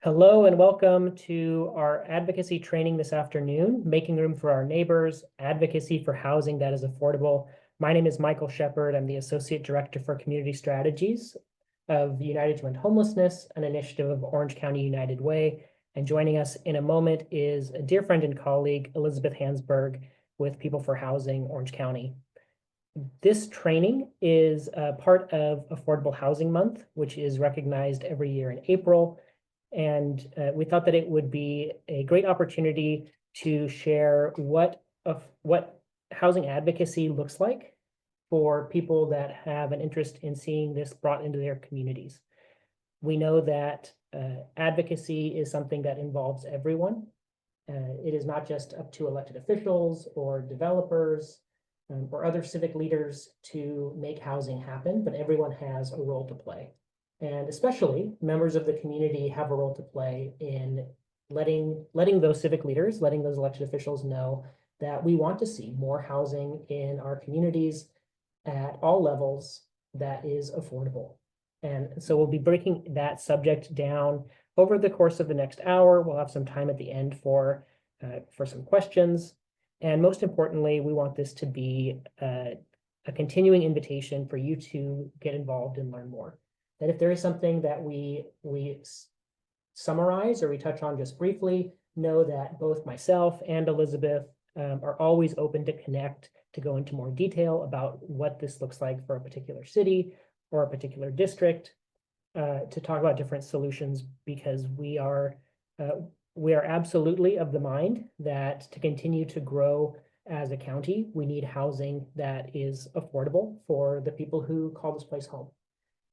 Hello and welcome to our advocacy training this afternoon, Making Room for Our Neighbors, Advocacy for Housing that is Affordable. My name is Michael Shepard. I'm the Associate Director for Community Strategies of United to End Homelessness, an initiative of Orange County United Way. And joining us in a moment is a dear friend and colleague, Elizabeth Hansburg with People for Housing, Orange County. This training is a part of Affordable Housing Month, which is recognized every year in April. And we thought that it would be a great opportunity to share what housing advocacy looks like for people that have an interest in seeing this brought into their communities. We know that advocacy is something that involves everyone. It is not just up to elected officials or developers or other civic leaders to make housing happen, but everyone has a role to play. And especially members of the community have a role to play in letting those civic leaders, letting those elected officials know that we want to see more housing in our communities at all levels that is affordable. And so we'll be breaking that subject down over the course of the next hour. We'll have some time at the end for some questions. And most importantly, we want this to be a continuing invitation for you to get involved and learn more. That if there is something that we summarize or we touch on just briefly, know that both myself and Elizabeth are always open to connect, to go into more detail about what this looks like for a particular city or a particular district, to talk about different solutions, because we are absolutely of the mind that to continue to grow as a county, we need housing that is affordable for the people who call this place home.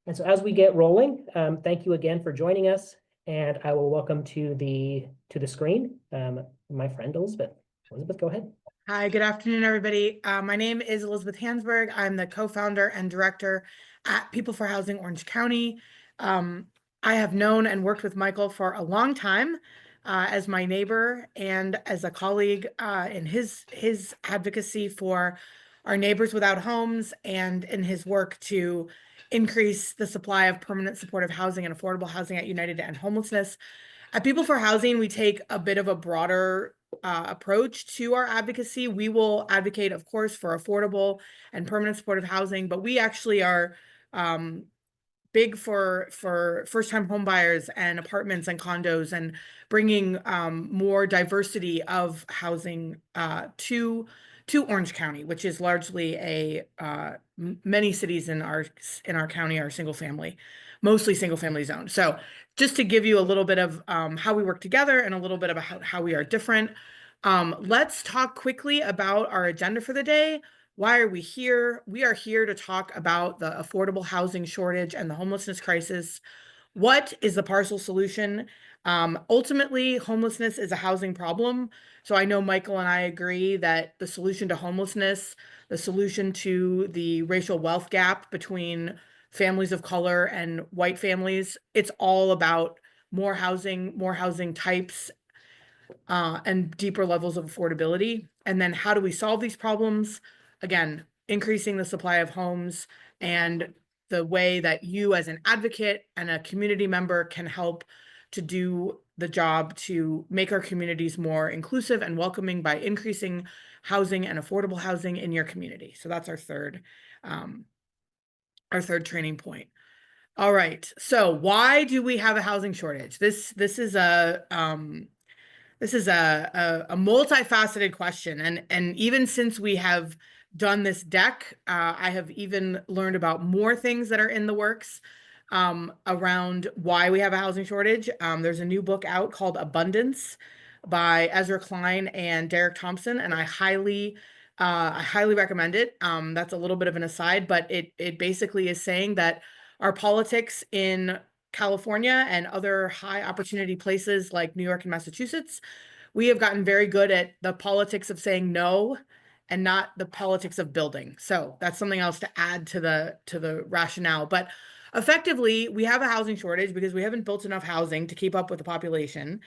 And so as we get rolling, thank you again for joining us, and I will welcome to the screen my friend Elizabeth. Elizabeth, go ahead. Hi, good afternoon, everybody. My name is Elizabeth Hansburg. I'm the co-founder and director at People for Housing Orange County. I have known and worked with Michael for a long time as my neighbor and as a colleague in his advocacy for our neighbors without homes, and in his work to increase the supply of permanent supportive housing and affordable housing at United to End Homelessness. At People for Housing, we take a bit of a broader approach to our advocacy. We will advocate, of course, for affordable and permanent supportive housing, but we actually are big for first-time home buyers and apartments and condos, and bringing more diversity of housing to Orange County, which is largely many cities in our county are mostly single family zone. So just to give you a little bit of how we work together and a little bit about how we are different, let's talk quickly about our agenda for the day. Why are we here? We are here to talk about the affordable housing shortage and the homelessness crisis. What is the partial solution? Ultimately, homelessness is a housing problem. So I know Michael and I agree that the solution to homelessness, the solution to the racial wealth gap between families of color and white families, it's all about more housing types, and deeper levels of affordability. And then how do we solve these problems? Again, increasing the supply of homes, and the way that you as an advocate and a community member can help to do the job to make our communities more inclusive and welcoming by increasing housing and affordable housing in your community. So that's our third training point. All right. So why do we have a housing shortage? This is a multifaceted question, and even since we have done this deck, I have even learned about more things that are in the works around why we have a housing shortage. There's a new book out called Abundance by Ezra Klein and Derek Thompson, and I highly recommend it. That's a little bit of an aside, but it basically is saying that our politics in California and other high opportunity places like New York and Massachusetts, we have gotten very good at the politics of saying no and not the politics of building. So that's something else to add to the rationale. But effectively, we have a housing shortage because we haven't built enough housing to keep up with the population.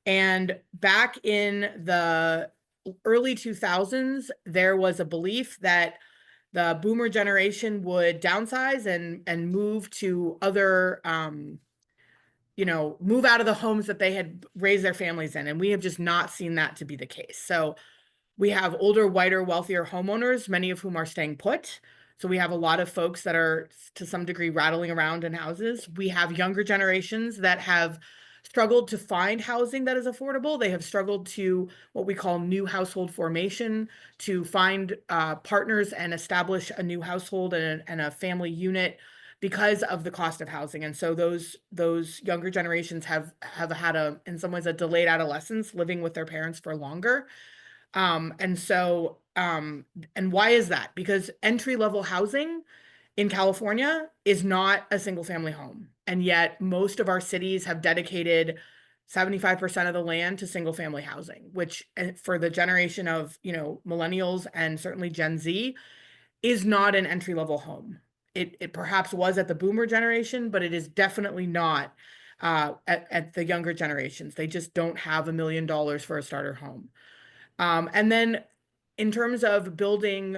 And back in the early 2000s, there was a belief that the boomer generation would downsize and move to other move out of the homes that they had raised their families in. And we have just not seen that to be the case. So we have older, whiter, wealthier homeowners, many of whom are staying put. So we have a lot of folks that are to some degree rattling around in houses. We have younger generations that have struggled to find housing that is affordable. They have struggled to what we call new household formation, to find partners and establish a new household and a family unit because of the cost of housing. And so those younger generations have had in some ways a delayed adolescence, living with their parents for longer. And why is that? Because entry-level housing in California is not a single family home. And yet most of our cities have dedicated 75% of the land to single family housing, which for the generation of, millennials and certainly Gen Z is not an entry-level home. It perhaps was at the boomer generation, but it is definitely not at the younger generations. They just don't have $1 million for a starter home. And then in terms of building,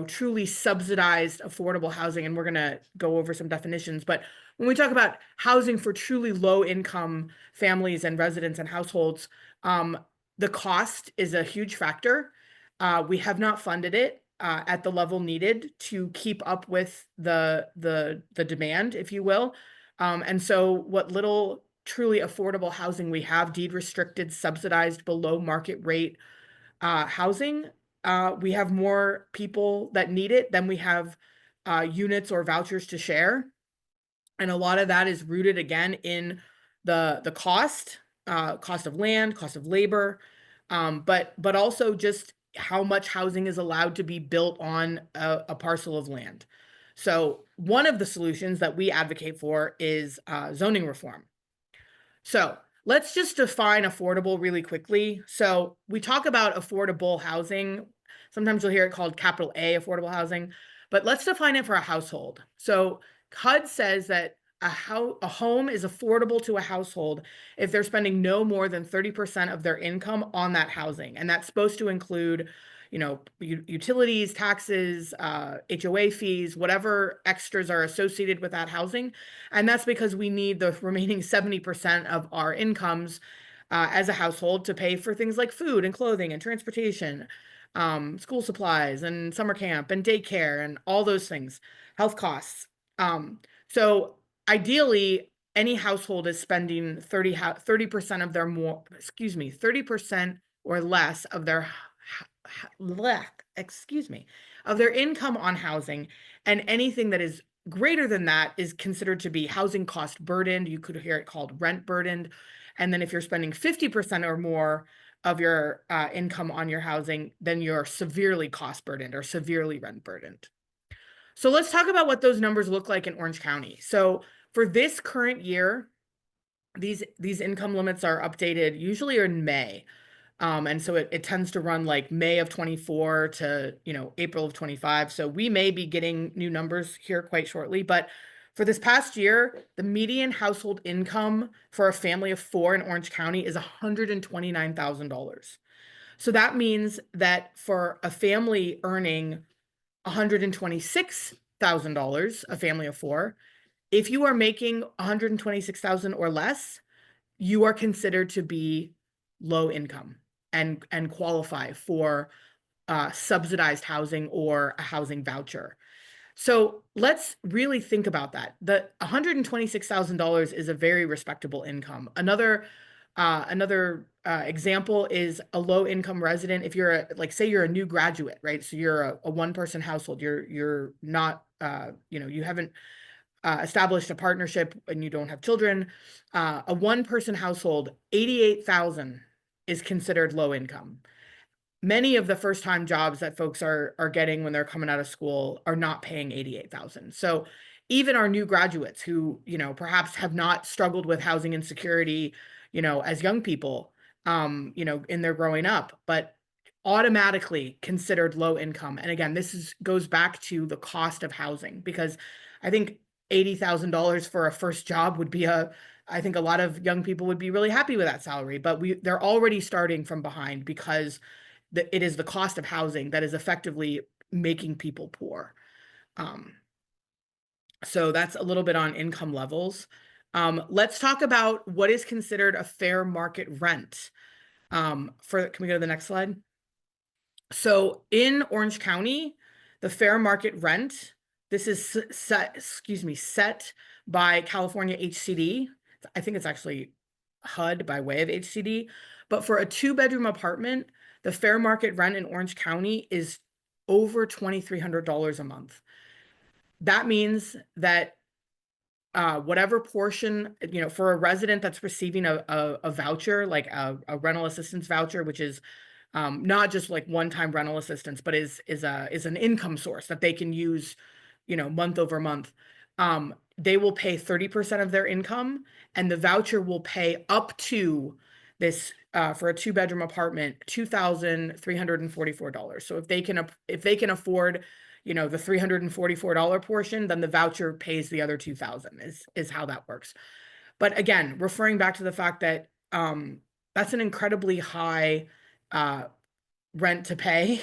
truly subsidized affordable housing, and we're going to go over some definitions, but when we talk about housing for truly low income families and residents and households, the cost is a huge factor. We have not funded it at the level needed to keep up with the demand, if you will. And so what little truly affordable housing we have, deed restricted, subsidized, below market rate housing, we have more people that need it than we have units or vouchers to share. And a lot of that is rooted again in the cost of land, cost of labor, but also just how much housing is allowed to be built on a parcel of land. So one of the solutions that we advocate for is zoning reform. So let's just define affordable really quickly. So we talk about affordable housing. Sometimes you'll hear it called capital A, affordable housing, but let's define it for a household. So HUD says that a home is affordable to a household if they're spending no more than 30% of their income on that housing. And that's supposed to include, utilities, taxes, HOA fees, whatever extras are associated with that housing. And that's because we need the remaining 70% of our incomes as a household to pay for things like food and clothing and transportation, school supplies and summer camp and daycare and all those things, health costs. So ideally, any household is spending 30% of their 30% or less of their of their income on housing, and anything that is greater than that is considered to be housing cost burdened. You could hear it called rent burdened. And then if you're spending 50% or more of your income on your housing, then you're severely cost burdened or severely rent burdened. So let's talk about what those numbers look like in Orange County. So for this current year, these income limits are updated usually in May. And so it tends to run like May of 24 to, April of 25. So we may be getting new numbers here quite shortly. But for this past year, the median household income for a family of 4 in Orange County is $129,000. So that means that for a family earning $126,000, a family of 4, if you are making $126,000 or less, you are considered to be low income and qualify for subsidized housing or a housing voucher. So let's really think about that. The $126,000 is a very respectable income. Another example is a low income resident. If you're say you're a new graduate, right? So you're a one person household. You're not you haven't established a partnership and you don't have children. A one person household, 88,000 is considered low income. Many of the first time jobs that folks are getting when they're coming out of school are not paying 88,000. So even our new graduates who, perhaps have not struggled with housing insecurity, as young people, in their growing up, but automatically considered low income. And again, goes back to the cost of housing, because I think $80,000 for a first job would be I think a lot of young people would be really happy with that salary, but they're already starting from behind because it is the cost of housing that is effectively making people poor. So that's a little bit on income levels. Let's talk about what is considered a fair market rent. Can we go to the next slide? So in Orange County, the fair market rent, this is set by California HCD. I think it's actually HUD by way of HCD. But for a 2-bedroom apartment, the fair market rent in Orange County is over $2,300 a month. That means that whatever portion, for a resident that's receiving a voucher, like a rental assistance voucher, which is not just like one-time rental assistance, but is an income source that they can use, month over month. They will pay 30% of their income, and the voucher will pay up to this for a 2-bedroom apartment, $2,344. So if they can afford, the $344 portion, then the voucher pays the other $2,000 is how that works. But again, referring back to the fact that that's an incredibly high rent to pay,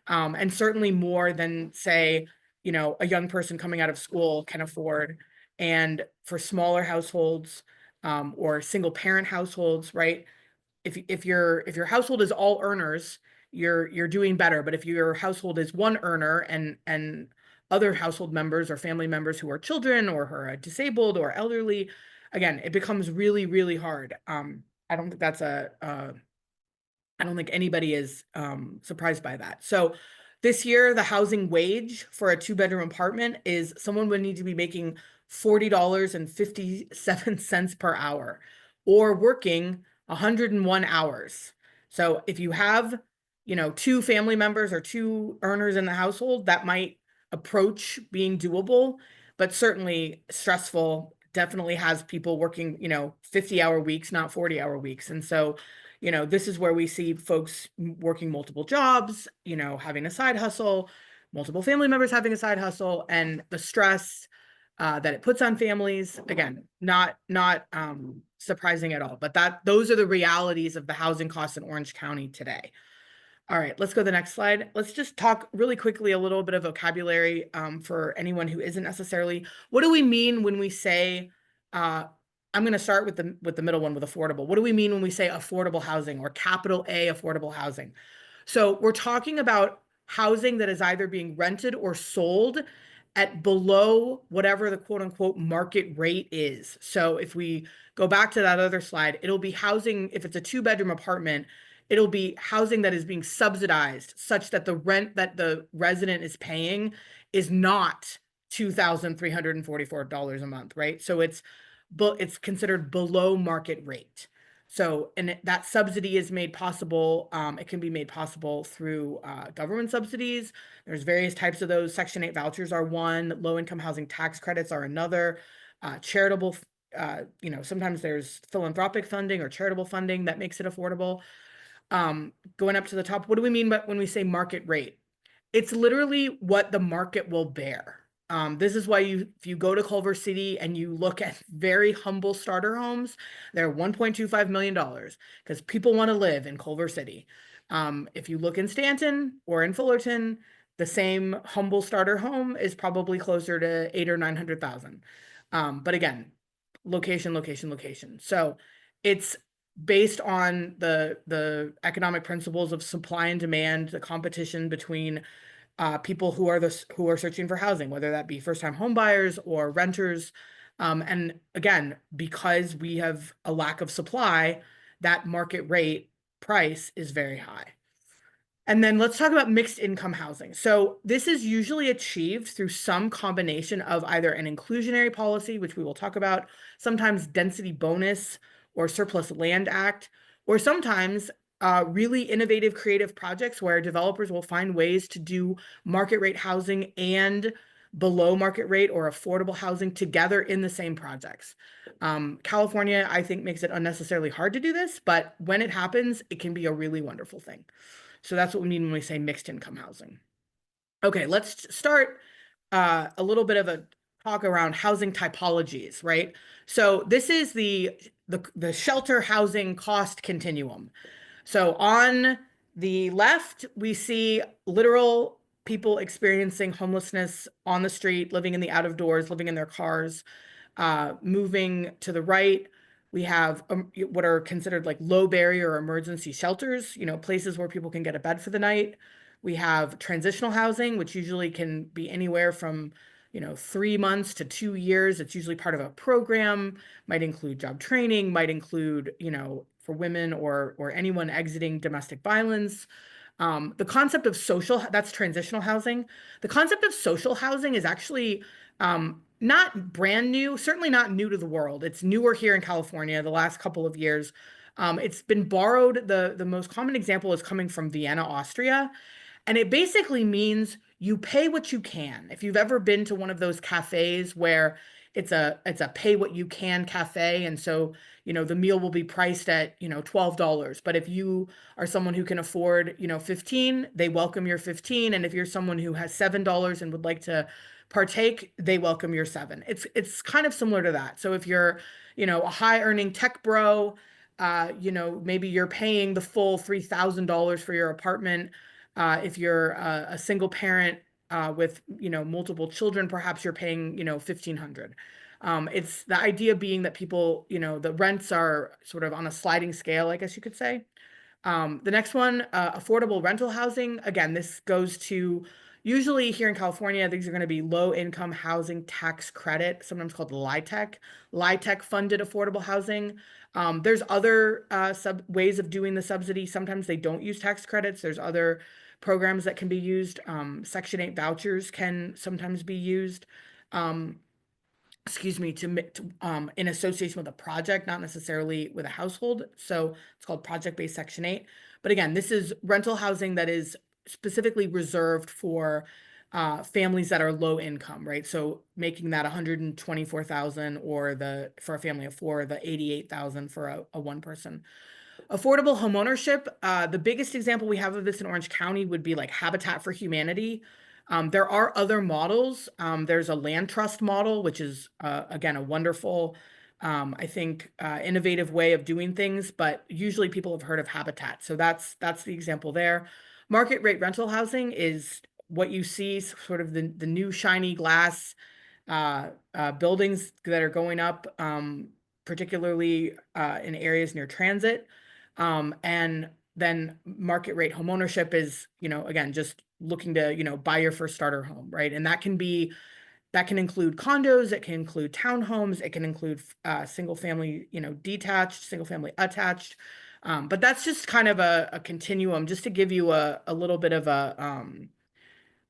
and certainly more than, say, a young person coming out of school can afford. And for smaller households, or single parent households, right? If your household is all earners, you're doing better. But if your household is one earner and other household members or family members who are children or who are disabled or elderly, again, it becomes really, really hard. I don't think anybody is surprised by that. So this year, the housing wage for a 2-bedroom apartment is someone would need to be making $40.57 per hour or working 101 hours. So if you have, 2 family members or 2 earners in the household, that might approach being doable, but certainly stressful. Definitely has people working, 50-hour weeks, not 40-hour weeks. And so, this is where we see folks working multiple jobs, having a side hustle, multiple family members having a side hustle, and the stress that it puts on families. Again, not surprising at all, but those are the realities of the housing costs in Orange County today. All right, let's go to the next slide. Let's just talk really quickly a little bit of vocabulary for anyone who isn't necessarily. What do we mean when we say, I'm going to start with the middle one with affordable. What do we mean when we say affordable housing or capital A affordable housing? So we're talking about housing that is either being rented or sold at below whatever the quote unquote market rate is. So if we go back to that other slide, it'll be housing, if it's a 2-bedroom apartment, it'll be housing that is being subsidized such that the rent that the resident is paying is not $2,344 a month, right? So it's considered below market rate. So, and that subsidy is made possible. It can be made possible through government subsidies. There's various types of those. Section 8 vouchers are one. Low-income housing tax credits are another. Charitable, sometimes there's philanthropic funding or charitable funding that makes it affordable. Going up to the top, what do we mean when we say market rate? It's literally what the market will bear. This is why if you go to Culver City and you look at very humble starter homes, they're $1.25 million because people want to live in Culver City. If you look in Stanton or in Fullerton, the same humble starter home is probably closer to $800,000 or $900,000. But again, location. So it's based on the economic principles of supply and demand, the competition between people who are searching for housing, whether that be first-time home buyers or renters. And again, because we have a lack of supply, that market rate price is very high. And then let's talk about mixed income housing. So this is usually achieved through some combination of either an inclusionary policy, which we will talk about, sometimes density bonus or surplus land act, or sometimes really innovative creative projects where developers will find ways to do market rate housing and below market rate or affordable housing together in the same projects. California, I think, makes it unnecessarily hard to do this, but when it happens, it can be a really wonderful thing. So that's what we mean when we say mixed income housing. Okay, let's start a little bit of a talk around housing typologies, right? So this is the shelter housing cost continuum. So on the left, we see literal people experiencing homelessness on the street, living in the out of doors, living in their cars. Moving to the right, we have what are considered like low barrier emergency shelters, places where people can get a bed for the night. We have transitional housing, which usually can be anywhere from 3 months to 2 years. It's usually part of a program, might include job training, might include, for women or anyone exiting domestic violence. The concept of that's transitional housing. The concept of social housing is actually not brand new, certainly not new to the world. It's newer here in California the last couple of years. It's been borrowed. The most common example is coming from Vienna, Austria. And it basically means you pay what you can. If you've ever been to one of those cafes where it's a pay what you can cafe, and so the meal will be priced at $12. But if you are someone who can afford 15, they welcome your 15. And if you're someone who has $7 and would like to partake, they welcome your 7. It's kind of similar to that. So if you're a high earning tech bro, maybe you're paying the full $3,000 for your apartment. If you're a single parent with multiple children, perhaps you're paying 1,500. It's the idea being that people, the rents are sort of on a sliding scale, I guess you could say. The next one, affordable rental housing. Again, this goes to usually here in California, these are going to be low income housing tax credit, sometimes called LIHTC funded affordable housing. There's other ways of doing the subsidy. Sometimes they don't use tax credits. There's other programs that can be used. Section 8 vouchers can sometimes be used. Excuse me, in association with a project, not necessarily with a household. So it's called project-based Section 8. But again, this is rental housing that is specifically reserved for families that are low income, right? So making that 124,000, or for a family of 4, the 88,000 for a one person. Affordable homeownership, the biggest example we have of this in Orange County would be like Habitat for Humanity. There are other models. There's a land trust model, which is, again, a wonderful, I think, innovative way of doing things, but usually people have heard of Habitat. So that's the example there. Market rate rental housing is what you see, sort of the new shiny glass buildings that are going up, particularly in areas near transit. And then market rate homeownership is, again, just looking to, buy your first starter home, right? And that can include condos, it can include townhomes, it can include single family, detached, single family attached. But that's just kind of a continuum, just to give you a little bit of a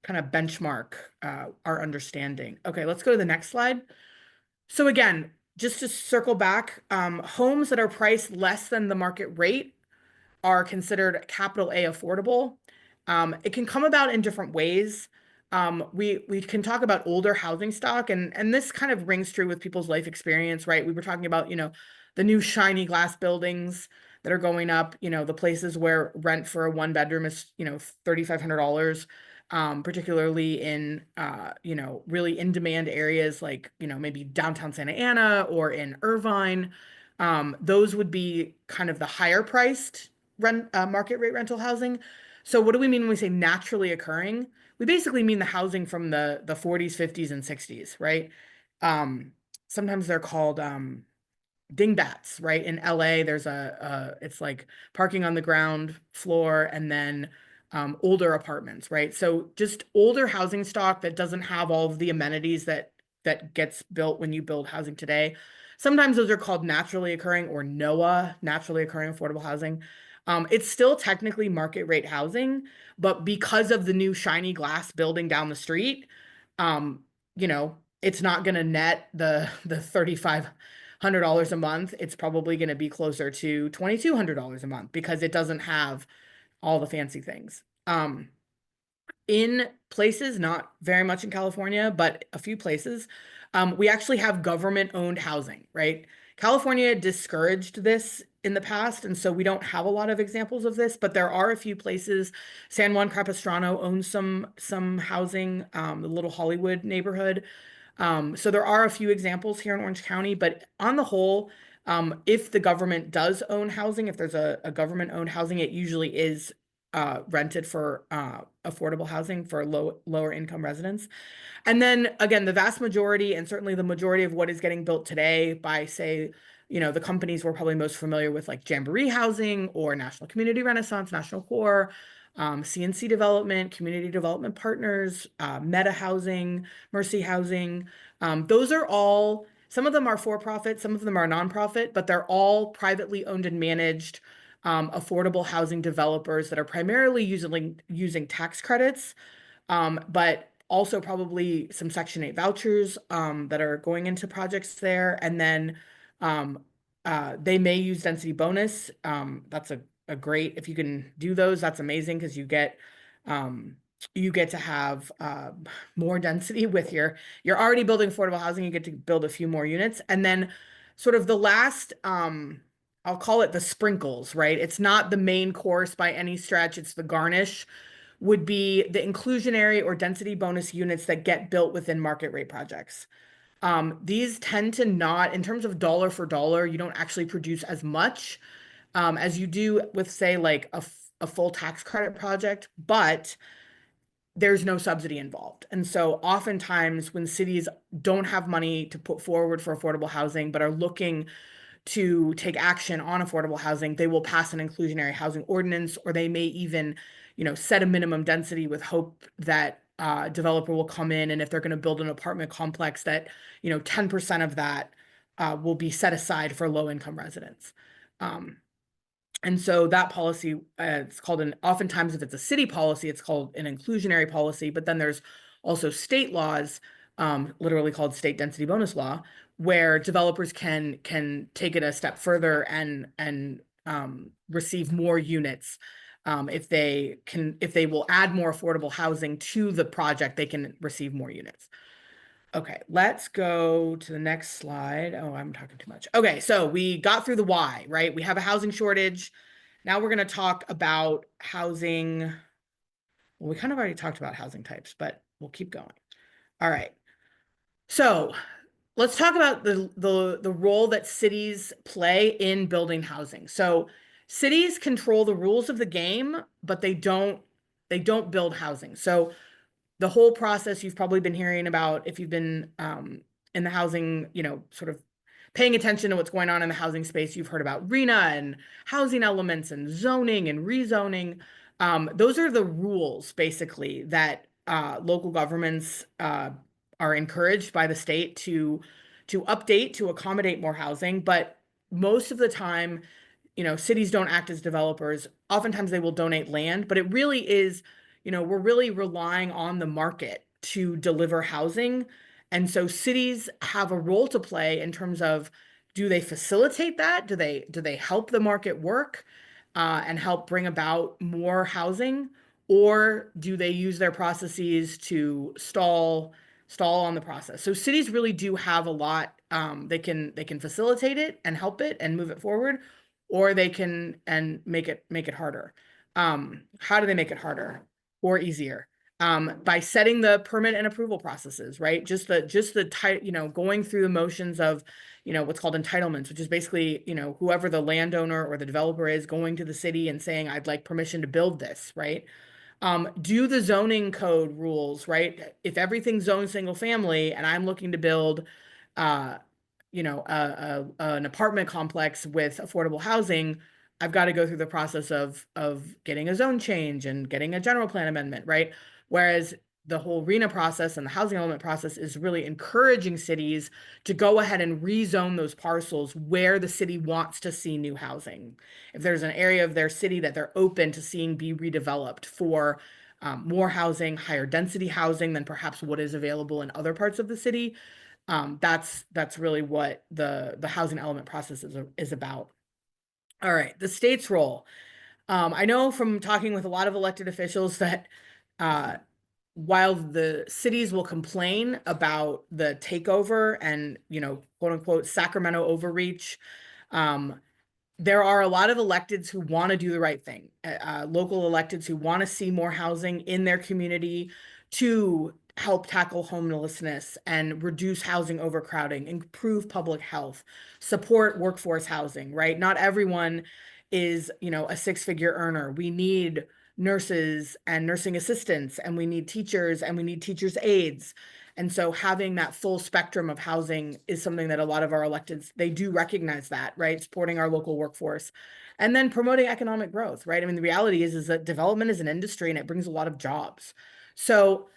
kind of benchmark our understanding. Okay, let's go to the next slide. So again, just to circle back, homes that are priced less than the market rate are considered capital A affordable. It can come about in different ways. We can talk about older housing stock, and this kind of rings true with people's life experience, right? We were talking about, the new shiny glass buildings that are going up, the places where rent for a one bedroom is, $3,500, particularly in, really in demand areas like, maybe downtown Santa Ana or in Irvine. Those would be kind of the higher priced market rate rental housing. So what do we mean when we say naturally occurring? We basically mean the housing from the 40s, 50s, and 60s, right? Sometimes they're called dingbats, right? In LA, there's it's like parking on the ground floor and then older apartments, right? So just older housing stock that doesn't have all of the amenities that gets built when you build housing today. Sometimes those are called naturally occurring, or NOAA, naturally occurring affordable housing. It's still technically market rate housing, but because of the new shiny glass building down the street, it's not going to net the $3,500 a month. It's probably going to be closer to $2,200 a month because it doesn't have all the fancy things. In places, not very much in California, but a few places, we actually have government-owned housing, right? California discouraged this in the past, and so we don't have a lot of examples of this, but there are a few places. San Juan Capistrano owns some housing, the Little Hollywood neighborhood. So there are a few examples here in Orange County, but on the whole, if the government does own housing, if there's a government-owned housing, it usually is rented for affordable housing for lower income residents. And then again, the vast majority, and certainly the majority of what is getting built today by, say, the companies we're probably most familiar with, like Jamboree Housing or National Community Renaissance, National Core, CNC Development, Community Development Partners, Meta Housing, Mercy Housing. Those are all, some of them are for-profit, some of them are nonprofit, but they're all privately owned and managed affordable housing developers that are primarily using tax credits, but also probably some Section 8 vouchers that are going into projects there. And then they may use density bonus. That's a great, if you can do those, that's amazing, because you get to have more density with you're already building affordable housing, you get to build a few more units. And then sort of the last, I'll call it the sprinkles, right? It's not the main course by any stretch, it's the garnish, would be the inclusionary or density bonus units that get built within market rate projects. These tend to not, in terms of dollar for dollar, you don't actually produce as much as you do with, say, like a full tax credit project, but there's no subsidy involved. And so oftentimes when cities don't have money to put forward for affordable housing, but are looking to take action on affordable housing, they will pass an inclusionary housing ordinance, or they may even, set a minimum density with hope that a developer will come in, and if they're going to build an apartment complex, that 10% of that will be set aside for low income residents. And so that policy, it's called oftentimes if it's a city policy, it's called an inclusionary policy, but then there's also state laws, literally called state density bonus law, where developers can take it a step further and receive more units. If they will add more affordable housing to the project, they can receive more units. Okay, let's go to the next slide. Oh, I'm talking too much. Okay, so we got through the why, right? We have a housing shortage. Now we're going to talk about housing. Well, we kind of already talked about housing types, but we'll keep going. All right. So let's talk about the role that cities play in building housing. So cities control the rules of the game, but they don't build housing. So the whole process you've probably been hearing about if you've been in the housing, sort of paying attention to what's going on in the housing space. You've heard about RENA and housing elements and zoning and rezoning. Those are the rules, basically, that local governments are encouraged by the state to update to accommodate more housing. But most of the time, cities don't act as developers. Oftentimes they will donate land, but it really is, we're really relying on the market to deliver housing. And so cities have a role to play in terms of, do they facilitate that? Do they help the market work and help bring about more housing? Or do they use their processes to stall on the process? So cities really do have a lot. They can facilitate it and help it and move it forward, or they can and make it harder. How do they make it harder or easier? By setting the permit and approval processes, right? Just the going through the motions of, what's called entitlements, which is basically, whoever the landowner or the developer is going to the city and saying, I'd like permission to build this, right? Do the zoning code rules, right? If everything's zoned single family and I'm looking to build, an apartment complex with affordable housing, I've got to go through the process of getting a zone change and getting a general plan amendment, right? Whereas the whole RENA process and the housing element process is really encouraging cities to go ahead and rezone those parcels where the city wants to see new housing. If there's an area of their city that they're open to seeing be redeveloped for more housing, higher density housing than perhaps what is available in other parts of the city, that's really what the housing element process is about. All right, the state's role. I know from talking with a lot of elected officials that while the cities will complain about the takeover and, quote unquote, Sacramento overreach, there are a lot of electeds who want to do the right thing, local electeds who want to see more housing in their community to help tackle homelessness and reduce housing overcrowding, improve public health, support workforce housing, right? Not everyone is, a six-figure earner. We need nurses and nursing assistants, and we need teachers, and we need teachers' aides. And so having that full spectrum of housing is something that a lot of our electeds, they do recognize that, right? Supporting our local workforce and then promoting economic growth, right? I mean, the reality is that development is an industry and it brings a lot of jobs. So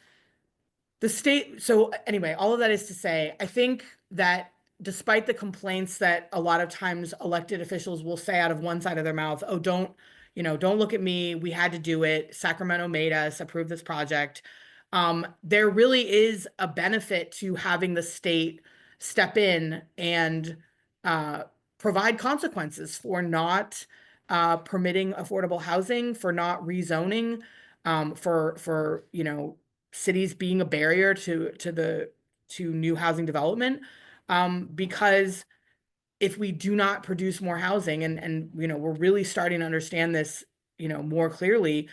so anyway, all of that is to say, I think that despite the complaints that a lot of times elected officials will say out of one side of their mouth, oh, don't look at me. We had to do it. Sacramento made us approve this project. There really is a benefit to having the state step in and uh, provide consequences for not permitting affordable housing, for not rezoning, for cities being a barrier to new housing development, because if we do not produce more housing, and we're really starting to understand this more clearly,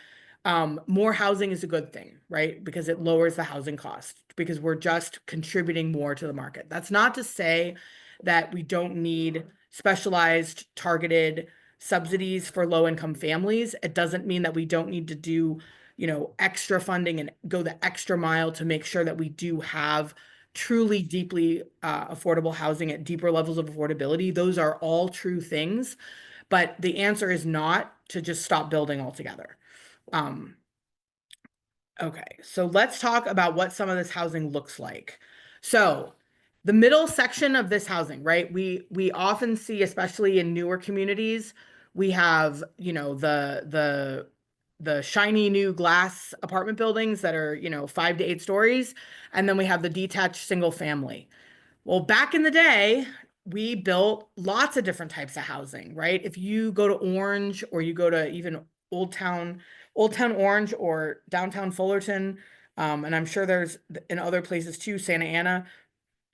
more housing is a good thing, right? Because it lowers the housing cost, because we're just contributing more to the market. That's not to say that we don't need specialized targeted subsidies for low income families. It doesn't mean that we don't need to do extra funding and go the extra mile to make sure that we do have truly deeply affordable housing at deeper levels of affordability. Those are all true things, but the answer is not to just stop building altogether. Okay, so let's talk about what some of this housing looks like. So the middle section of this housing, right? We often see, especially in newer communities, we have, the shiny new glass apartment buildings that are, 5 to 8 stories, and then we have the detached single family. Well, back in the day, we built lots of different types of housing, right? If you go to Orange, or you go to even Old Town Orange, or downtown Fullerton, and I'm sure there's in other places too, Santa Ana,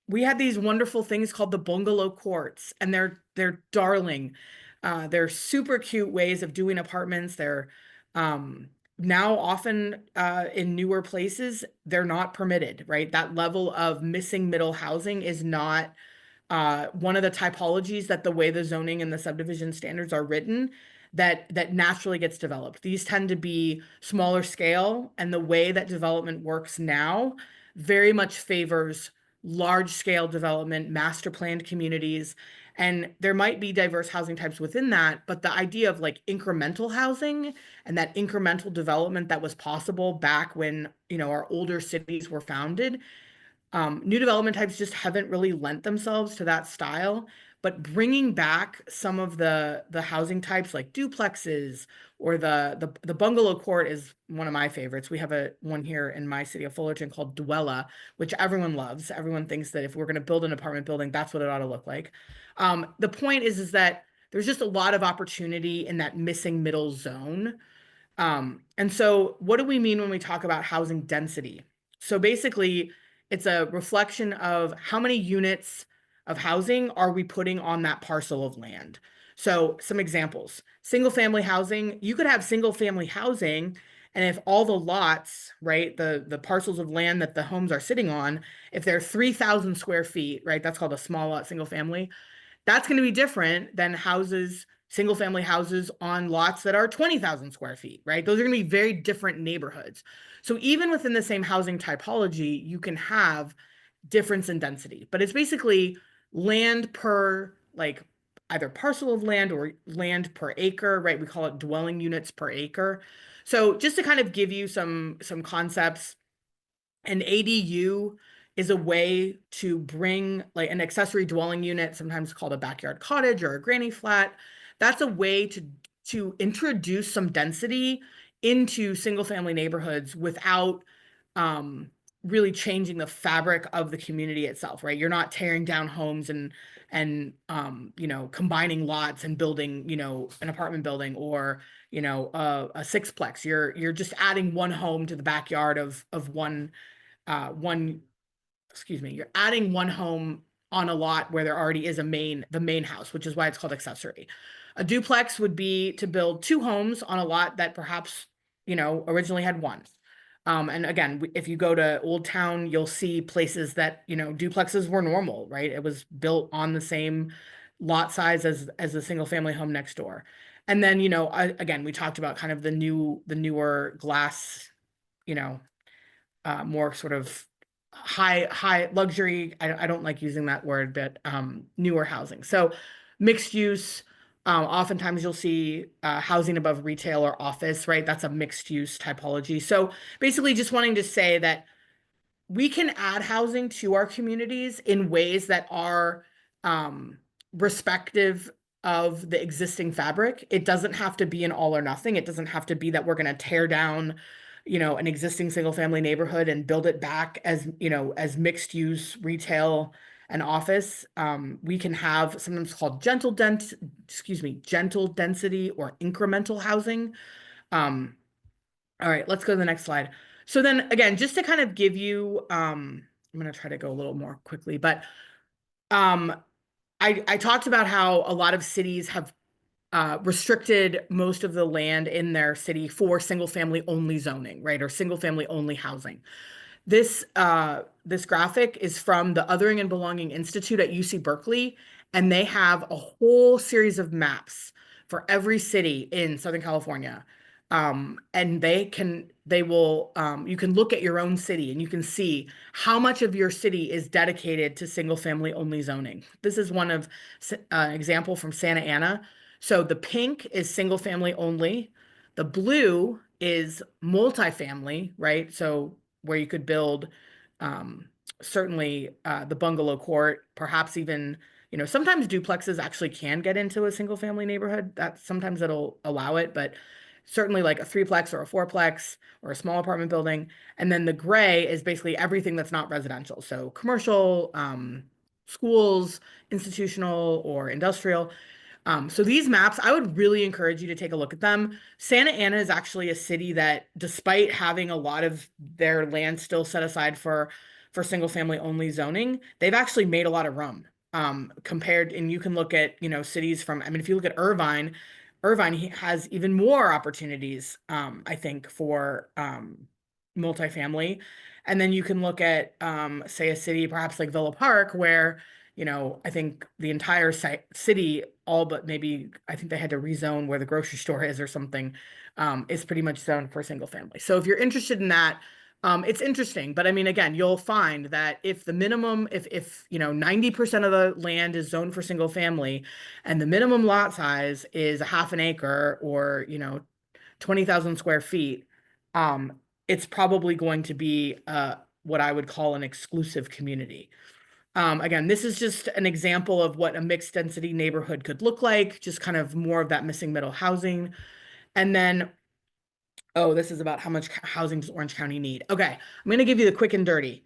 we had these wonderful things called the bungalow courts, and they're darling. They're super cute ways of doing apartments. They're now often in newer places, they're not permitted, right? That level of missing middle housing is not one of the typologies that the way the zoning and the subdivision standards are written that naturally gets developed. These tend to be smaller scale, and the way that development works now very much favors large scale development, master planned communities. And there might be diverse housing types within that, but the idea of like incremental housing and that incremental development that was possible back when, our older cities were founded, new development types just haven't really lent themselves to that style. But bringing back some of the housing types like duplexes, or the bungalow court is one of my favorites. We have one here in my city of Fullerton called Dwella, which everyone loves. Everyone thinks that if we're going to build an apartment building, that's what it ought to look like. The point is that there's just a lot of opportunity in that missing middle zone. And so what do we mean when we talk about housing density? So basically, it's a reflection of how many units of housing are we putting on that parcel of land. So some examples: single family housing, you could have single family housing, and if all the lots, right, the parcels of land that the homes are sitting on, if they're 3,000 square feet, right, that's called a small lot single family. That's going to be different than single family houses on lots that are 20,000 square feet, right? Those are going to be very different neighborhoods. So even within the same housing typology, you can have difference in density, but it's basically land per, like, either parcel of land or land per acre, right? We call it dwelling units per acre. So just to kind of give you some concepts, an ADU is a way to bring, like, an accessory dwelling unit, sometimes called a backyard cottage or a granny flat. That's a way to introduce some density into single family neighborhoods without really changing the fabric of the community itself, right? You're not tearing down homes and combining lots and building, an apartment building, or a sixplex. You're just adding one home to the backyard of you're adding one home on a lot where there already is the main house, which is why it's called accessory. A duplex would be to build two homes on a lot that perhaps, originally had one. And again, if you go to Old Town, you'll see places that, duplexes were normal, right? It was built on the same lot size as a single family home next door. And then, again, we talked about kind of the newer glass, you know, more sort of high luxury. I don't like using that word, but newer housing. So mixed use. Oftentimes you'll see housing above retail or office, right? That's a mixed use typology. So basically just wanting to say that we can add housing to our communities in ways that are um, respective of the existing fabric. It doesn't have to be an all or nothing. It doesn't have to be that we're going to tear down, an existing single family neighborhood and build it back as, as mixed use retail and office. We can have sometimes called gentle density or incremental housing. Um, all right, let's go to the next slide. So then again, just to kind of give you, I'm going to try to go a little more quickly, but um, I talked about how a lot of cities have restricted most of the land in their city for single family only zoning, right? Or single family only housing. This graphic is from the Othering and Belonging Institute at UC Berkeley, and they have a whole series of maps for every city in Southern California. And you can look at your own city and you can see how much of your city is dedicated to single family only zoning. This is an example from Santa Ana. So the pink is single family only. The blue is multifamily, right? So where you could build um, certainly the bungalow court, perhaps even, sometimes duplexes actually can get into a single family neighborhood. That sometimes it'll allow it, but certainly like a threeplex or a fourplex or a small apartment building. And then the gray is basically everything that's not residential. So commercial, schools, institutional, or industrial. So these maps, I would really encourage you to take a look at them. Santa Ana is actually a city that, despite having a lot of their land still set aside for single family only zoning, they've actually made a lot of room. Compared, and you can look at, cities from, I mean, if you look at Irvine has even more opportunities, I think, for multifamily. And then you can look at, say, a city perhaps like Villa Park, where I think the entire city, all but maybe, I think they had to rezone where the grocery store is or something, is pretty much zoned for single family. So if you're interested in that, it's interesting. But I mean, again, you'll find that if 90% of the land is zoned for single family and the minimum lot size is a half an acre or, 20,000 square feet, it's probably going to be what I would call an exclusive community. Again, this is just an example of what a mixed density neighborhood could look like, just kind of more of that missing middle housing. And then, oh, this is about how much housing does Orange County need? Okay, I'm going to give you the quick and dirty.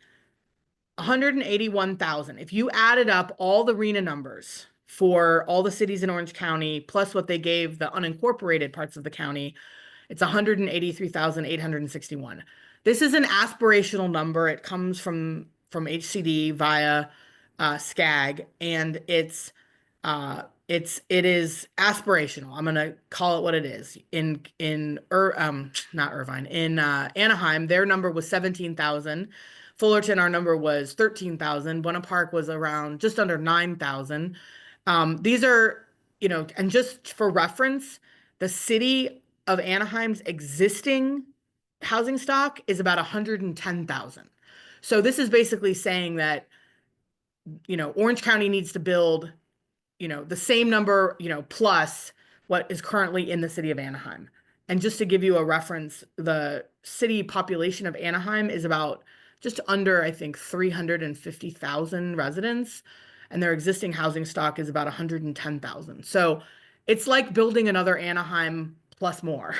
181,000. If you added up all the RHNA numbers for all the cities in Orange County, plus what they gave the unincorporated parts of the county, it's 183,861. This is an aspirational number. It comes from HCD via SCAG, and it is aspirational. I'm gonna call it what it is. Not Irvine, in Anaheim, their number was 17,000. Fullerton, our number was 13,000. Buena Park was around just under 9,000. These are, and just for reference, the city of Anaheim's existing housing stock is about 110,000. So this is basically saying that, Orange County needs to build, the same number, plus what is currently in the city of Anaheim. And just to give you a reference, the city population of Anaheim is about just under, I think, 350,000 residents, and their existing housing stock is about 110,000. So it's like building another Anaheim plus more.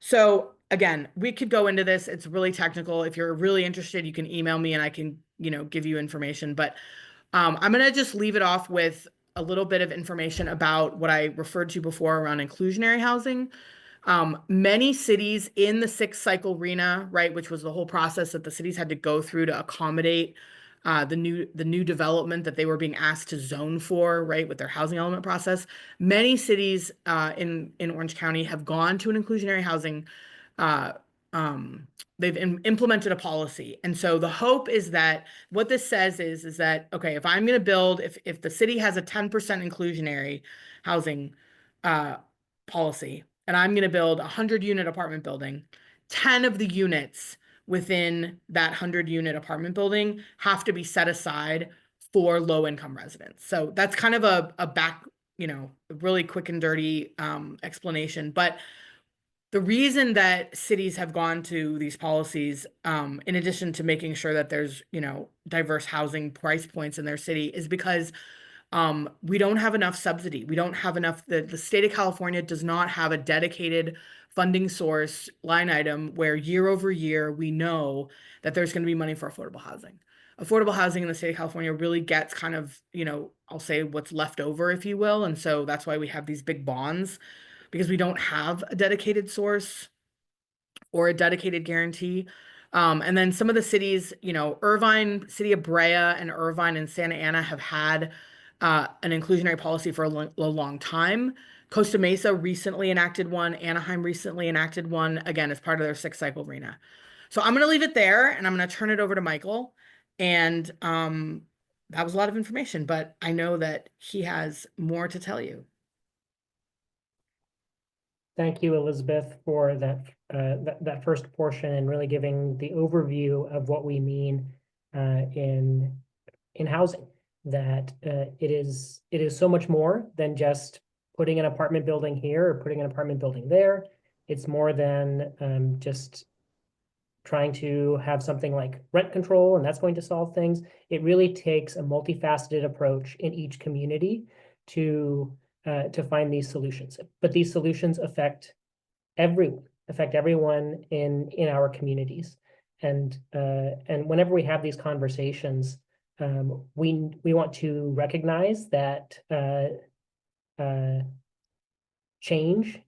So again, we could go into this. It's really technical. If you're really interested, you can email me and I can, give you information. But I'm going to just leave it off with a little bit of information about what I referred to before around inclusionary housing. Many cities in the 6-cycle RHNA, right, which was the whole process that the cities had to go through to accommodate the new development that they were being asked to zone for, right, with their housing element process. Many cities in Orange County have gone to an inclusionary housing. Uh, they've implemented a policy, and so the hope is that what this says is that, okay, if I'm going to build, if the city has a 10% inclusionary housing policy, and I'm going to build a 100-unit apartment building. 10 of the units within that 100-unit apartment building have to be set aside for low-income residents. So that's kind of a back, really quick and dirty explanation. But the reason that cities have gone to these policies, in addition to making sure that there's, diverse housing price points in their city, is because we don't have enough subsidy. We don't have enough. The state of California does not have a dedicated funding source line item where year over year we know that there's going to be money for affordable housing. Affordable housing in the state of California really gets kind of, I'll say what's left over, if you will. And so that's why we have these big bonds, because we don't have a dedicated source or a dedicated guarantee. And then some of the cities, Irvine, City of Brea, and Irvine and Santa Ana have had an inclusionary policy for a long time. Costa Mesa recently enacted one. Anaheim recently enacted one, again, as part of their 6-cycle RHNA. So I'm going to leave it there, and I'm going to turn it over to Michael. And that was a lot of information, but I know that he has more to tell you. Thank you, Elizabeth, for that first portion and really giving the overview of what we mean in housing. That it is so much more than just putting an apartment building here or putting an apartment building there. It's more than just trying to have something like rent control, and that's going to solve things. It really takes a multifaceted approach in each community to find these solutions. But these solutions affect everyone in our communities. And whenever we have these conversations, we want to recognize that change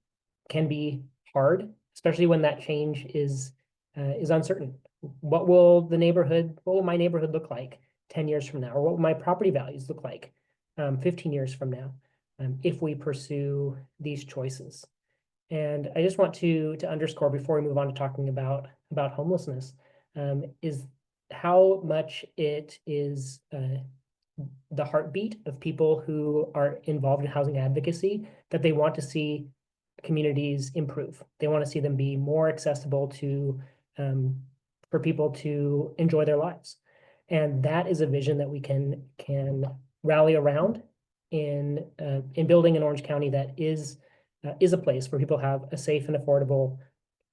can be hard, especially when that change is uncertain. What will my neighborhood look like 10 years from now? Or what will my property values look like 15 years from now if we pursue these choices? And I just want to underscore before we move on to talking about homelessness is how much it is the heartbeat of people who are involved in housing advocacy, that they want to see communities improve. They want to see them be more accessible to for people to enjoy their lives. And that is a vision that we can rally around in building an Orange County that is a place where people have a safe and affordable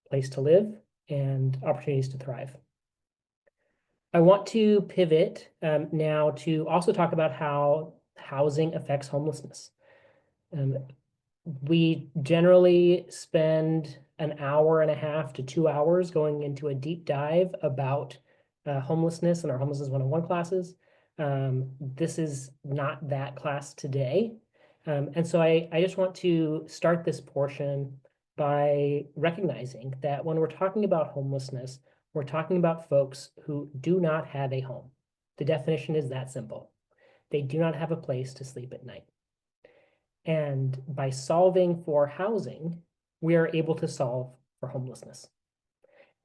place to live and opportunities to thrive. I want to pivot now to also talk about how housing affects homelessness. We generally spend an hour and a half to 2 hours going into a deep dive about homelessness in our Homelessness 101 classes. This is not that class today. And so I just want to start this portion by recognizing that when we're talking about homelessness, we're talking about folks who do not have a home. The definition is that simple. They do not have a place to sleep at night. And by solving for housing, we are able to solve for homelessness.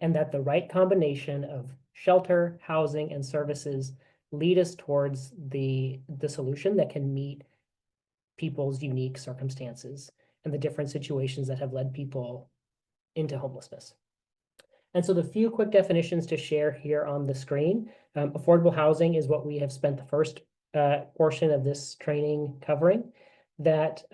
And that the right combination of shelter, housing, and services lead us towards the solution that can meet people's unique circumstances and the different situations that have led people into homelessness. And so the few quick definitions to share here on the screen, affordable housing is what we have spent the first portion of this training covering. That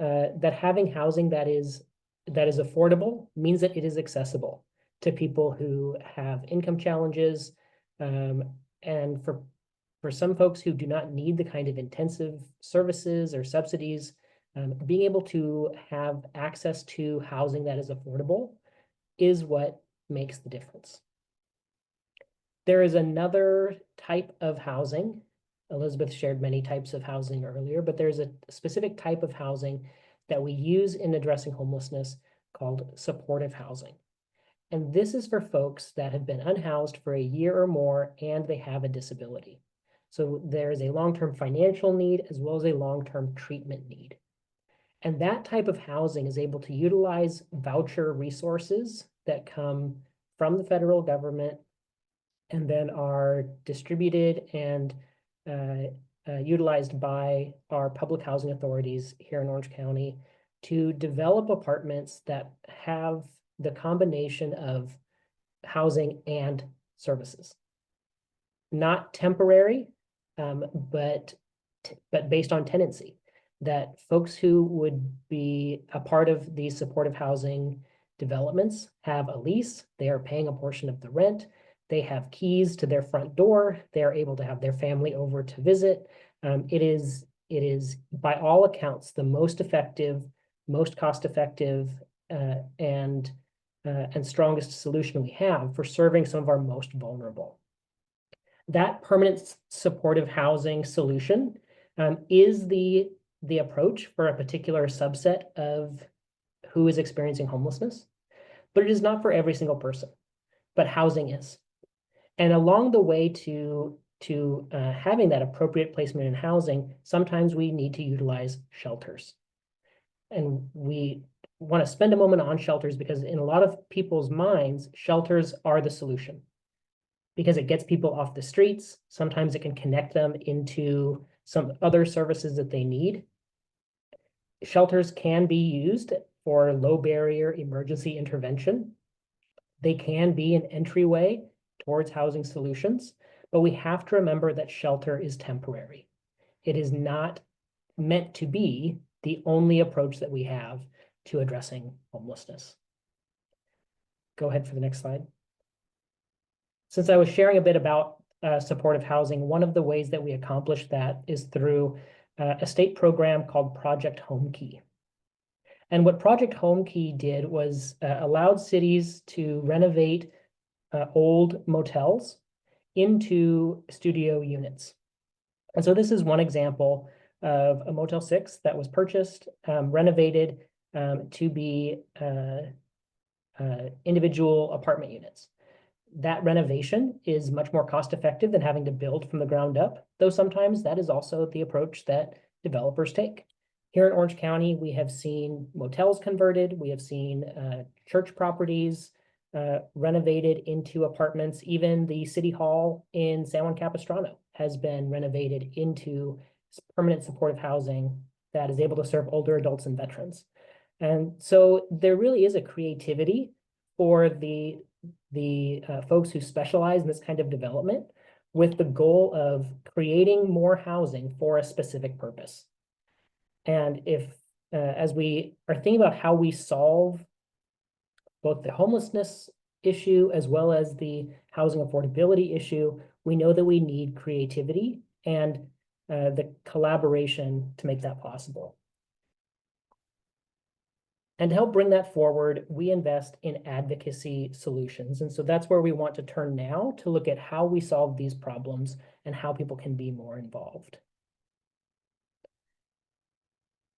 having housing that is affordable means that it is accessible to people who have income challenges, and for some folks who do not need the kind of intensive services or subsidies, being able to have access to housing that is affordable is what makes the difference. There is another type of housing. Elizabeth shared many types of housing earlier, but there's a specific type of housing that we use in addressing homelessness called supportive housing. And this is for folks that have been unhoused for a year or more and they have a disability. So there is a long-term financial need as well as a long-term treatment need. And that type of housing is able to utilize voucher resources that come from the federal government and then are distributed and utilized by our public housing authorities here in Orange County to develop apartments that have the combination of housing and services. Not temporary, but based on tenancy, that folks who would be a part of these supportive housing developments have a lease, they are paying a portion of the rent, they have keys to their front door, they are able to have their family over to visit. It is by all accounts the most effective, most cost-effective, and strongest solution we have for serving some of our most vulnerable. That permanent supportive housing solution is the approach for a particular subset of who is experiencing homelessness, but it is not for every single person, but housing is. And along the way to having that appropriate placement in housing, sometimes we need to utilize shelters. And we want to spend a moment on shelters because in a lot of people's minds, shelters are the solution because it gets people off the streets. Sometimes it can connect them into some other services that they need. Shelters can be used for low barrier emergency intervention. They can be an entryway towards housing solutions, but we have to remember that shelter is temporary. It is not meant to be the only approach that we have to addressing homelessness. Go ahead for the next slide. Since I was sharing a bit about supportive housing, one of the ways that we accomplish that is through a state program called Project Home Key. And what Project Home Key did was allowed cities to renovate old motels into studio units. And so this is one example of a Motel 6 that was purchased, renovated to be individual apartment units. That renovation is much more cost effective than having to build from the ground up, though sometimes that is also the approach that developers take. Here in Orange County, we have seen motels converted, we have seen church properties renovated into apartments. Even the City Hall in San Juan Capistrano has been renovated into permanent supportive housing that is able to serve older adults and veterans. And so there really is a creativity for the folks who specialize in this kind of development with the goal of creating more housing for a specific purpose. And if, as we are thinking about how we solve both the homelessness issue as well as the housing affordability issue, we know that we need creativity and the collaboration to make that possible. And to help bring that forward, we invest in advocacy solutions. And so that's where we want to turn now to look at how we solve these problems and how people can be more involved.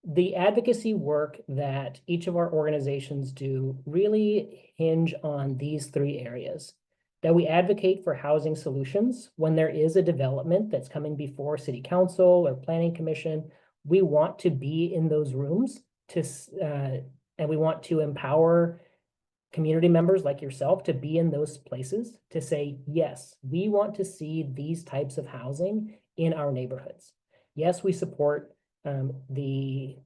The advocacy work that each of our organizations do really hinge on these three areas. That we advocate for housing solutions when there is a development that's coming before City Council or Planning Commission. We want to be in those rooms and we want to empower community members like yourself to be in those places to say, yes, we want to see these types of housing in our neighborhoods. Yes, we support the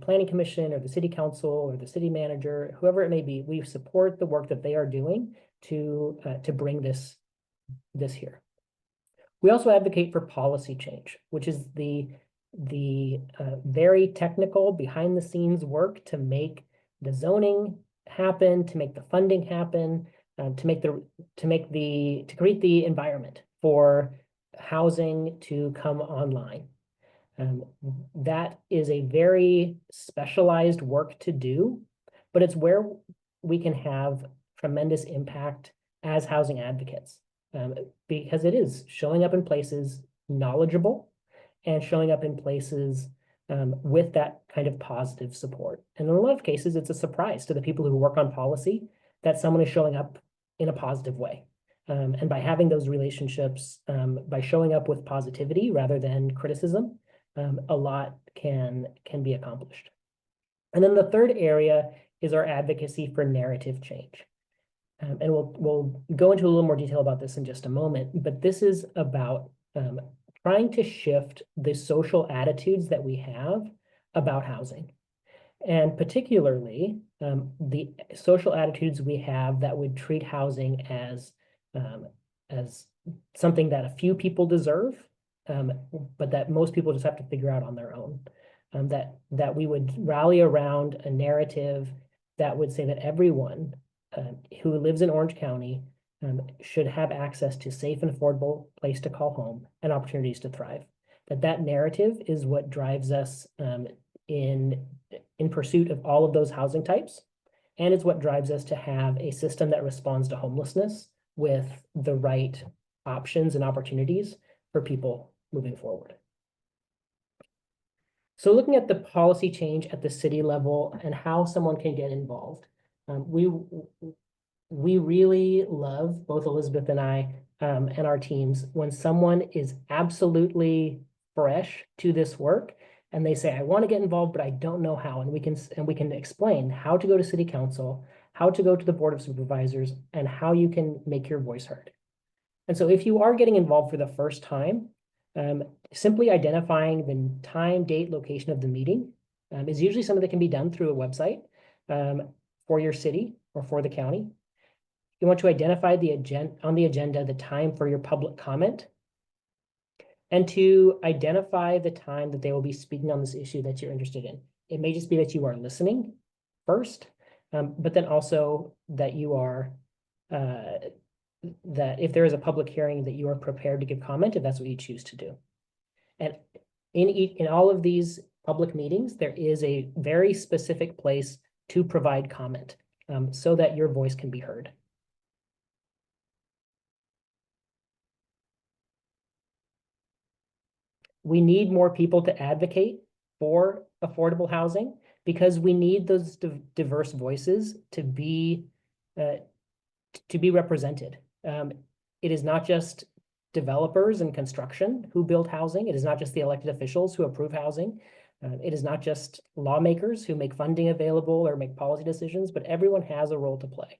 Planning Commission or the City Council or the city manager, whoever it may be. We support the work that they are doing to bring this here. We also advocate for policy change, which is the very technical behind the scenes work to make the zoning happen, to make the funding happen, to create the environment for housing to come online. That is a very specialized work to do, but it's where we can have tremendous impact as housing advocates, because it is showing up in places knowledgeable and showing up in places with that kind of positive support. And in a lot of cases, it's a surprise to the people who work on policy that someone is showing up in a positive way. And by having those relationships, by showing up with positivity rather than criticism, a lot can be accomplished. And then the third area is our advocacy for narrative change. And we'll go into a little more detail about this in just a moment, but this is about trying to shift the social attitudes that we have about housing. And particularly the social attitudes we have that would treat housing as something that a few people deserve, but that most people just have to figure out on their own. That we would rally around a narrative that would say that everyone who lives in Orange County should have access to safe and affordable place to call home and opportunities to thrive. That narrative is what drives us in pursuit of all of those housing types. And it's what drives us to have a system that responds to homelessness with the right options and opportunities for people moving forward. So looking at the policy change at the city level and how someone can get involved, we really love, both Elizabeth and I and our teams, when someone is absolutely fresh to this work and they say, I want to get involved, but I don't know how. And we can explain how to go to city council, how to go to the board of supervisors, and how you can make your voice heard. And so if you are getting involved for the first time, simply identifying the time, date, location of the meeting is usually something that can be done through a website for your city or for the county. You want to identify on the agenda the time for your public comment, and to identify the time that they will be speaking on this issue that you're interested in. It may just be that you are listening first, but then also that you are, that if there is a public hearing, that you are prepared to give comment if that's what you choose to do. And in all of these public meetings, there is a very specific place to provide comment so that your voice can be heard. We need more people to advocate for affordable housing because we need those diverse voices to be represented. It is not just developers and construction who build housing. It is not just the elected officials who approve housing. It is not just lawmakers who make funding available or make policy decisions, but everyone has a role to play.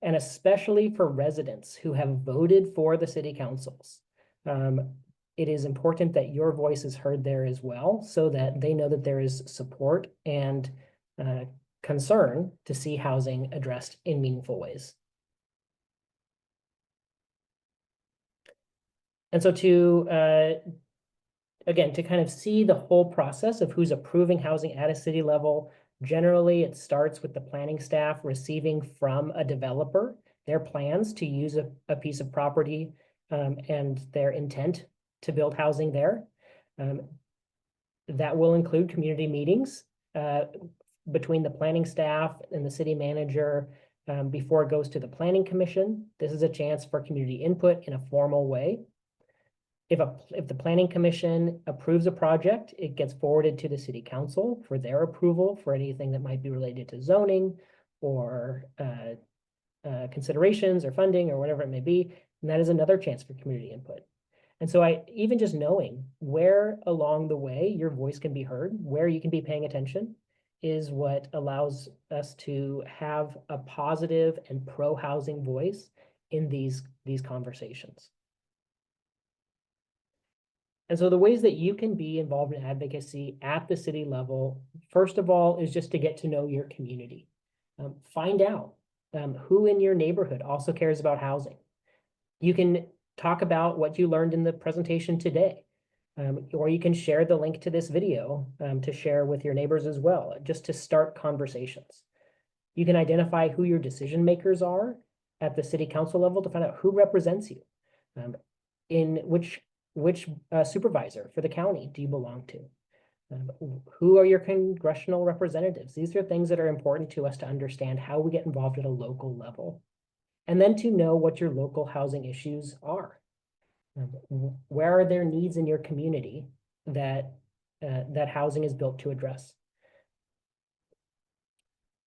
And especially for residents who have voted for the city councils, it is important that your voice is heard there as well, so that they know that there is support and concern to see housing addressed in meaningful ways. And so again, to kind of see the whole process of who's approving housing at a city level, generally it starts with the planning staff receiving from a developer their plans to use a piece of property and their intent to build housing there. That will include community meetings between the planning staff and the city manager before it goes to the planning commission. This is a chance for community input in a formal way. If the planning commission approves a project, it gets forwarded to the city council for their approval for anything that might be related to zoning or considerations or funding or whatever it may be. And that is another chance for community input. And so even just knowing where along the way your voice can be heard, where you can be paying attention, is what allows us to have a positive and pro-housing voice in these conversations. And so the ways that you can be involved in advocacy at the city level, first of all, is just to get to know your community. Find out who in your neighborhood also cares about housing. You can talk about what you learned in the presentation today, or you can share the link to this video to share with your neighbors as well, just to start conversations. You can identify who your decision makers are at the city council level to find out who represents you. In which supervisor for the county do you belong to? Who are your congressional representatives? These are things that are important to us to understand how we get involved at a local level. And then to know what your local housing issues are. Where are there needs in your community that housing is built to address?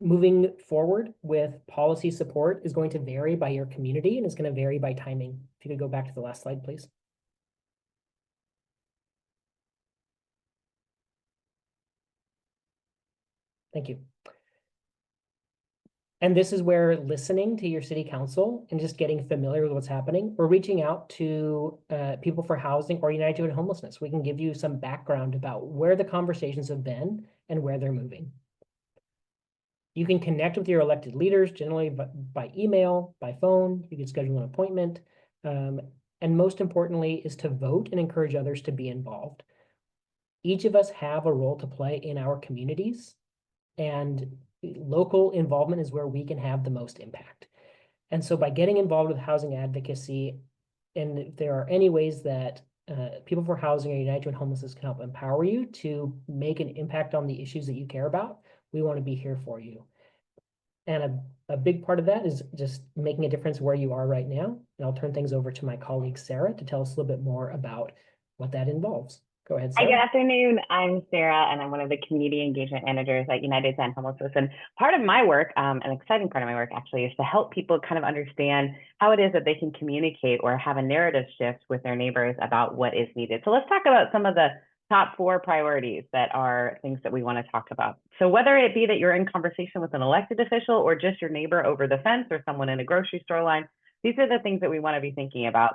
Moving forward with policy support is going to vary by your community and is going to vary by timing. If you could go back to the last slide, please. Thank you. And this is where listening to your city council and just getting familiar with what's happening, or reaching out to People for Housing or United to End Homelessness. We can give you some background about where the conversations have been and where they're moving. You can connect with your elected leaders, generally by email, by phone. You can schedule an appointment. And most importantly is to vote and encourage others to be involved. Each of us have a role to play in our communities, and local involvement is where we can have the most impact. And so by getting involved with housing advocacy, and if there are any ways that People for Housing or United to End Homelessness can help empower you to make an impact on the issues that you care about, we want to be here for you. And a big part of that is just making a difference where you are right now. And I'll turn things over to my colleague, Sarah, to tell us a little bit more about what that involves. Go ahead, Hi, good Sarah. afternoon. I'm Sarah, and I'm one of the community engagement managers at United to End Homelessness. And part of my work, an exciting part of my work actually, is to help people kind of understand how it is that they can communicate or have a narrative shift with their neighbors about what is needed. So let's talk about some of the top 4 priorities that are things that we want to talk about. So whether it be that you're in conversation with an elected official or just your neighbor over the fence or someone in a grocery store line, these are the things that we want to be thinking about.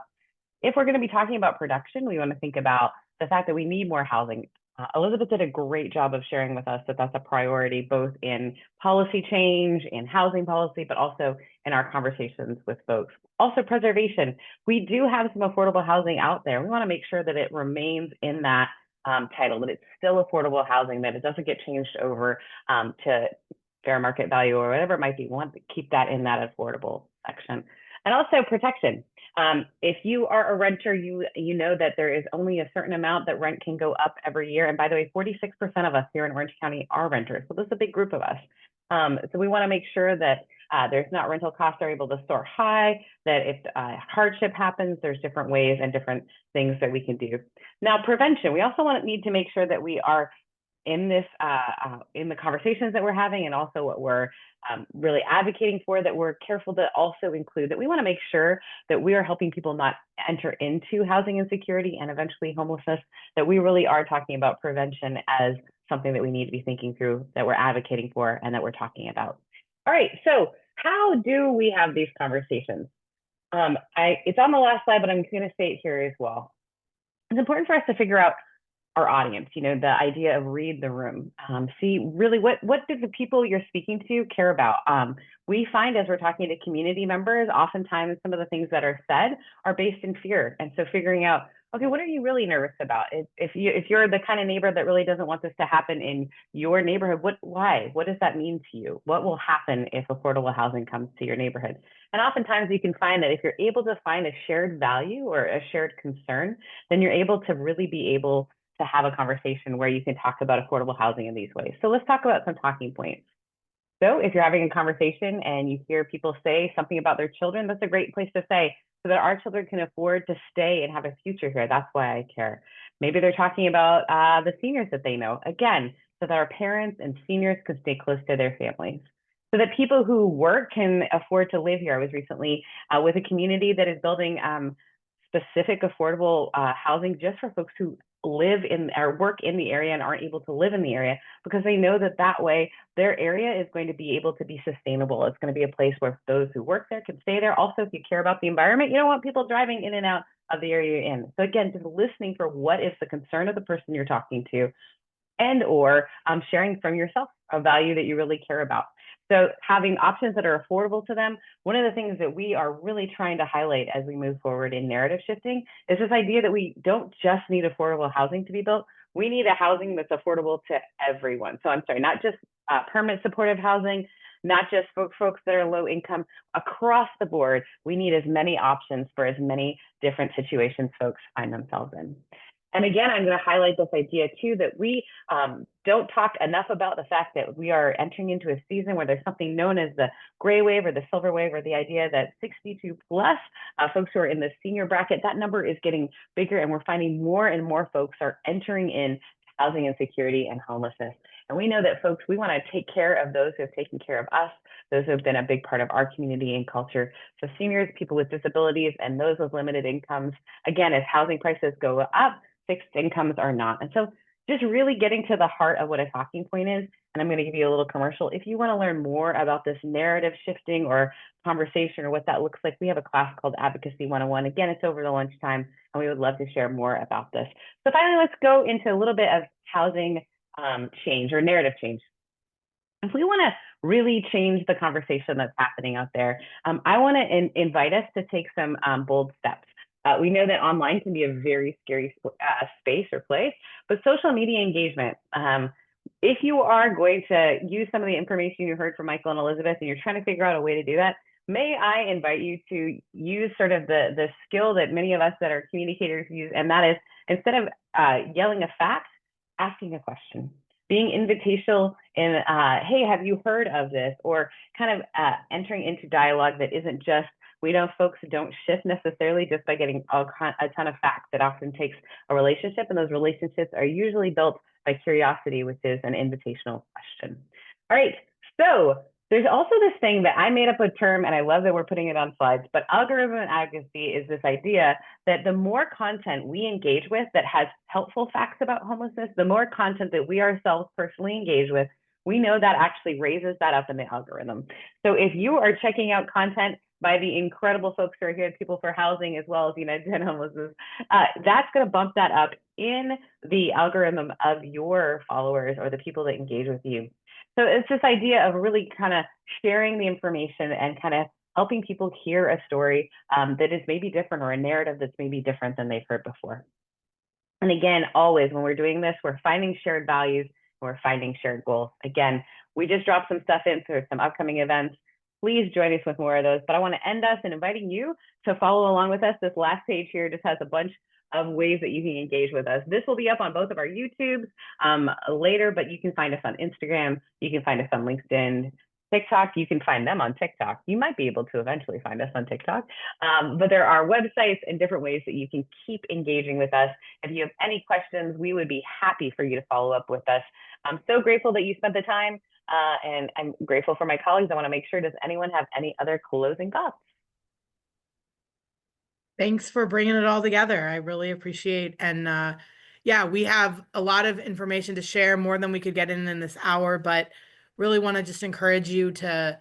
If we're going to be talking about production, we want to think about the fact that we need more housing. Elizabeth did a great job of sharing with us that that's a priority, both in policy change, in housing policy, but also in our conversations with folks. Also preservation. We do have some affordable housing out there. We want to make sure that it remains in that title, that it's still affordable housing, that it doesn't get changed over to fair market value or whatever it might be. We want to keep that in that affordable section. And also protection. If you are a renter, you know that there is only a certain amount that rent can go up every year. And by the way, 46% of us here in Orange County are renters. So this is a big group of us. So we want to make sure that there's not rental costs are able to soar high, that if hardship happens, there's different ways and different things that we can do. Now, prevention. We also need to make sure that we are in this in the conversations that we're having, and also what we're really advocating for, that we're careful to also include that we want to make sure that we are helping people not enter into housing insecurity and eventually homelessness, that we really are talking about prevention as something that we need to be thinking through, that we're advocating for, and that we're talking about. All right, so how do we have these conversations? It's on the last slide, but I'm going to say it here as well. It's important for us to figure out our audience, the idea of read the room. See really what do the people you're speaking to care about. We find as we're talking to community members, oftentimes some of the things that are said are based in fear. And so figuring out, okay, what are you really nervous about? If you're the kind of neighbor that really doesn't want this to happen in your neighborhood, why? What does that mean to you? What will happen if affordable housing comes to your neighborhood? And oftentimes you can find that if you're able to find a shared value or a shared concern, then you're able to really be able to have a conversation where you can talk about affordable housing in these ways. So let's talk about some talking points. So if you're having a conversation and you hear people say something about their children, that's a great place to say, so that our children can afford to stay and have a future here. That's why I care. Maybe they're talking about the seniors that they know, again, so that our parents and seniors can stay close to their families. So that people who work can afford to live here. I was recently with a community that is building specific affordable housing just for folks who live in or work in the area and aren't able to live in the area, because they know that that way their area is going to be able to be sustainable. It's going to be a place where those who work there can stay there. Also, if you care about the environment, you don't want people driving in and out of the area you're in. So again, just listening for what is the concern of the person you're talking to, and or sharing from yourself a value that you really care about. So having options that are affordable to them. One of the things that we are really trying to highlight as we move forward in narrative shifting is this idea that we don't just need affordable housing to be built. We need a housing that's affordable to everyone. So I'm sorry, not just permanent supportive housing, not just for folks that are low income. Across the board, we need as many options for as many different situations folks find themselves in. And again, I'm going to highlight this idea too, that we don't talk enough about the fact that we are entering into a season where there's something known as the gray wave or the silver wave, or the idea that 62 plus folks who are in the senior bracket, that number is getting bigger, and we're finding more and more folks are entering in housing insecurity and homelessness. And we know that folks, we want to take care of those who have taken care of us, those who have been a big part of our community and culture. So seniors, people with disabilities, and those with limited incomes. Again, as housing prices go up, fixed incomes are not. And so just really getting to the heart of what a talking point is. And I'm going to give you a little commercial. If you want to learn more about this narrative shifting or conversation or what that looks like, we have a class called Advocacy 101. Again, it's over the lunchtime, and we would love to share more about this. So finally, let's go into a little bit of housing change or narrative change. If we want to really change the conversation that's happening out there. I want to invite us to take some bold steps. We know that online can be a very scary space or place, but social media engagement, if you are going to use some of the information you heard from Michael and Elizabeth and you're trying to figure out a way to do that, may I invite you to use sort of the skill that many of us that are communicators use, and that is, instead of yelling a fact, asking a question, being invitational in, hey, have you heard of this? Or kind of entering into dialogue that isn't just, we know folks don't shift necessarily just by getting a ton of facts. It often takes a relationship, and those relationships are usually built by curiosity, which is an invitational question. All right, so there's also this thing that I made up a term, and I love that we're putting it on slides, but algorithm advocacy is this idea that the more content we engage with that has helpful facts about homelessness, the more content that we ourselves personally engage with, we know that actually raises that up in the algorithm. So if you are checking out content by the incredible folks who are here at People for Housing, as well as United End Homelessness, that's going to bump that up in the algorithm of your followers or the people that engage with you. So it's this idea of really kind of sharing the information and kind of helping people hear a story that is maybe different, or a narrative that's maybe different than they've heard before. And again, always when we're doing this, we're finding shared values, and we're finding shared goals. Again, we just dropped some stuff in for some upcoming events. Please join us with more of those. But I want to end us in inviting you to follow along with us. This last page here just has a bunch of ways that you can engage with us. This will be up on both of our YouTubes later, but you can find us on Instagram. You can find us on LinkedIn, TikTok. You can find them on TikTok. You might be able to eventually find us on TikTok. But there are websites and different ways that you can keep engaging with us. If you have any questions, we would be happy for you to follow up with us. I'm so grateful that you spent the time. And I'm grateful for my colleagues. I want to make sure, does anyone have any other closing thoughts? Thanks for bringing it all together. I really appreciate. And yeah, we have a lot of information to share, more than we could get in this hour, but really want to just encourage you to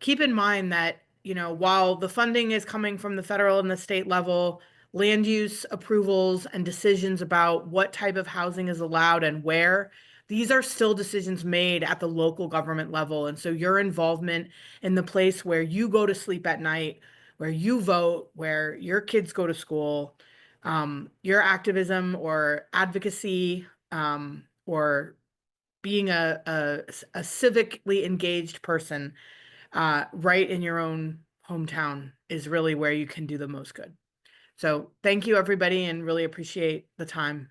keep in mind that, you know, while the funding is coming from the federal and the state level, land use approvals and decisions about what type of housing is allowed and where, these are still decisions made at the local government level. And so your involvement in the place where you go to sleep at night, where you vote, where your kids go to school, your activism or advocacy, or being a civically engaged person right in your own hometown is really where you can do the most good. So thank you, everybody, and really appreciate the time.